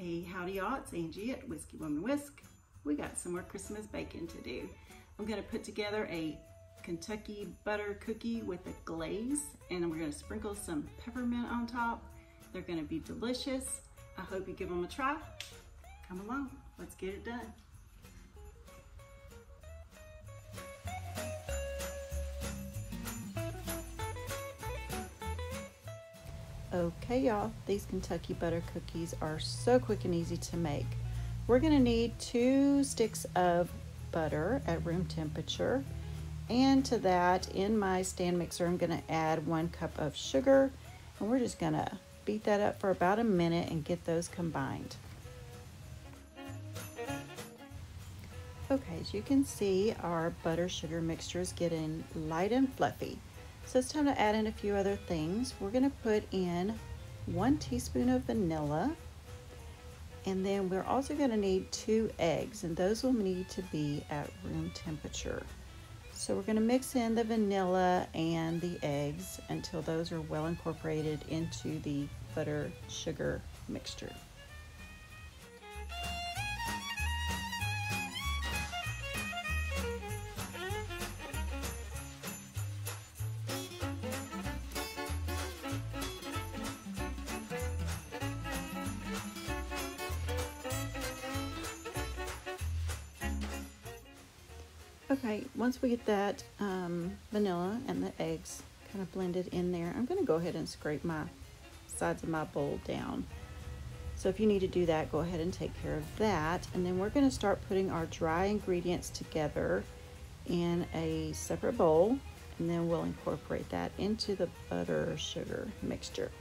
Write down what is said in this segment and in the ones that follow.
Hey, howdy y'all, it's Angie at Whiskey Woman Whisk. We got some more Christmas baking to do. I'm gonna put together a Kentucky butter cookie with a glaze, and we're gonna sprinkle some peppermint on top. They're gonna be delicious. I hope you give them a try. Come along, let's get it done. Okay y'all, these Kentucky butter cookies are so quick and easy to make. We're gonna need 2 sticks of butter at room temperature, and to that, in my stand mixer, I'm gonna add 1 cup of sugar, and we're just gonna beat that up for about a minute and get those combined. Okay, as you can see, our butter sugar mixture is getting light and fluffy. So it's time to add in a few other things. We're gonna put in 1 teaspoon of vanilla, and then we're also gonna need 2 eggs, and those will need to be at room temperature. So we're gonna mix in the vanilla and the eggs until those are well incorporated into the butter sugar mixture. Okay, once we get that vanilla and the eggs kind of blended in there, I'm going to go ahead and scrape my sides of my bowl down. So if you need to do that, go ahead and take care of that. And then we're going to start putting our dry ingredients together in a separate bowl, and then we'll incorporate that into the butter sugar mixture.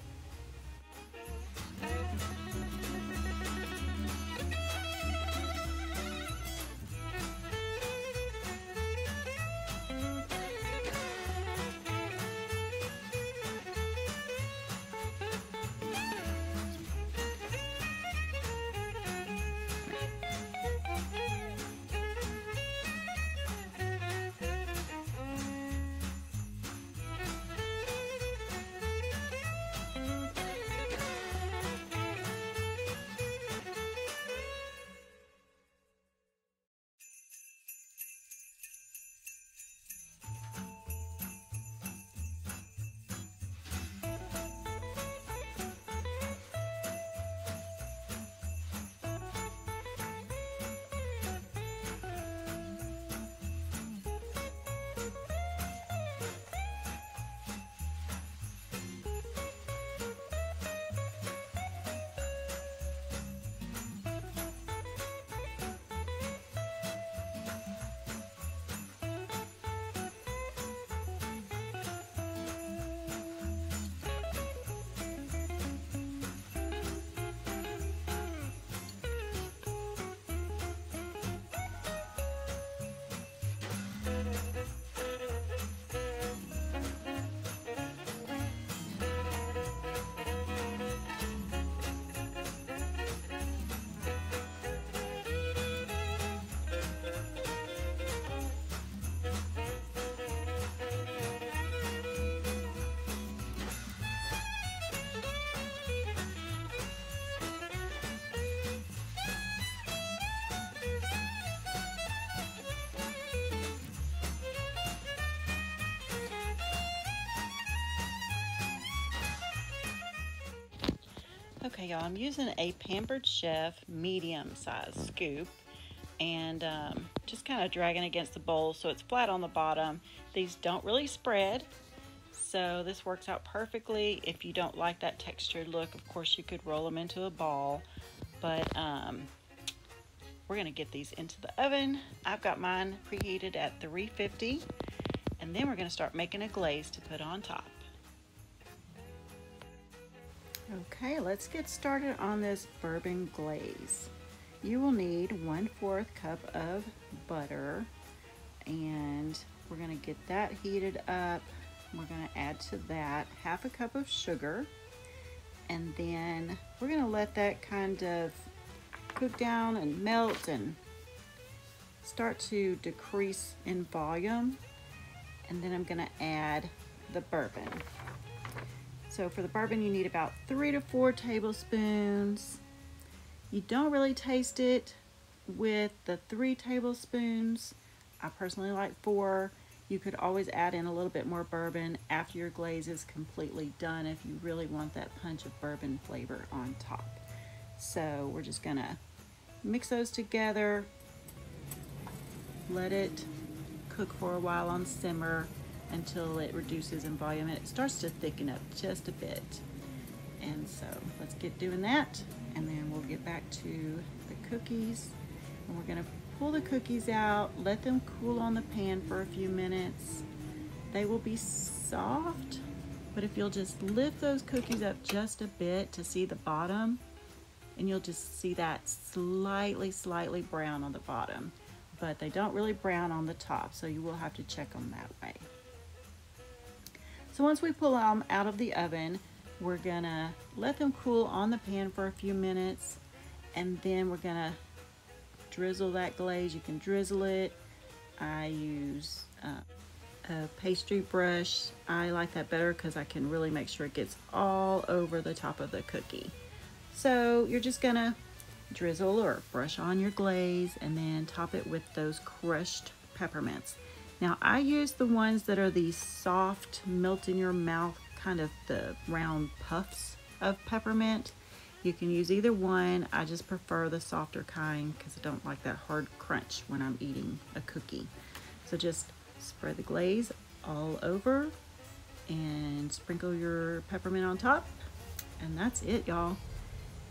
Okay, y'all, I'm using a Pampered Chef medium-sized scoop, and just kind of dragging against the bowl so it's flat on the bottom. These don't really spread, so this works out perfectly. If you don't like that textured look, of course you could roll them into a ball, but we're gonna get these into the oven. I've got mine preheated at 350, and then we're gonna start making a glaze to put on top. Okay, let's get started on this bourbon glaze. You will need 1/4 cup of butter, and we're gonna get that heated up. We're gonna add to that 1/2 cup of sugar, and then we're gonna let that kind of cook down and melt and start to decrease in volume. And then I'm gonna add the bourbon. So for the bourbon, you need about 3 to 4 tablespoons. You don't really taste it with the 3 tablespoons. I personally like 4. You could always add in a little bit more bourbon after your glaze is completely done if you really want that punch of bourbon flavor on top. So we're just gonna mix those together, let it cook for a while on simmer until it reduces in volume and it starts to thicken up just a bit. And so let's get doing that, and then we'll get back to the cookies. And we're gonna pull the cookies out, let them cool on the pan for a few minutes. They will be soft, but if you'll just lift those cookies up just a bit to see the bottom, and you'll just see that slightly brown on the bottom, but they don't really brown on the top, so you will have to check them that way. So once we pull them out of the oven, we're gonna let them cool on the pan for a few minutes, and then we're gonna drizzle that glaze. You can drizzle it. I use a pastry brush. I like that better because I can really make sure it gets all over the top of the cookie. So you're just gonna drizzle or brush on your glaze and then top it with those crushed peppermints. Now I use the ones that are these soft, melt in your mouth, kind of the round puffs of peppermint. You can use either one. I just prefer the softer kind because I don't like that hard crunch when I'm eating a cookie. So just spread the glaze all over and sprinkle your peppermint on top, and that's it, y'all.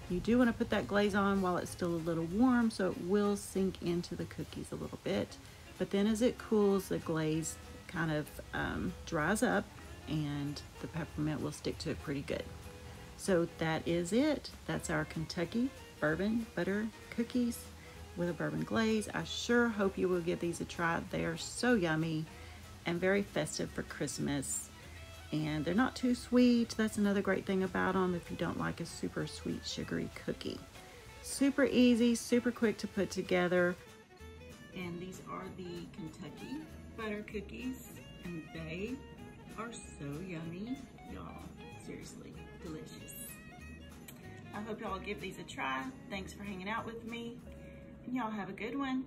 You do want to put that glaze on while it's still a little warm so it will sink into the cookies a little bit, but then as it cools, the glaze kind of dries up and the peppermint will stick to it pretty good. So that is it. That's our Kentucky bourbon butter cookies with a bourbon glaze. I sure hope you will give these a try. They are so yummy and very festive for Christmas. And they're not too sweet. That's another great thing about them if you don't like a super sweet sugary cookie. Super easy, super quick to put together. And these are the Kentucky butter cookies, and they are so yummy, y'all. Seriously, delicious. I hope y'all give these a try. Thanks for hanging out with me, and y'all have a good one.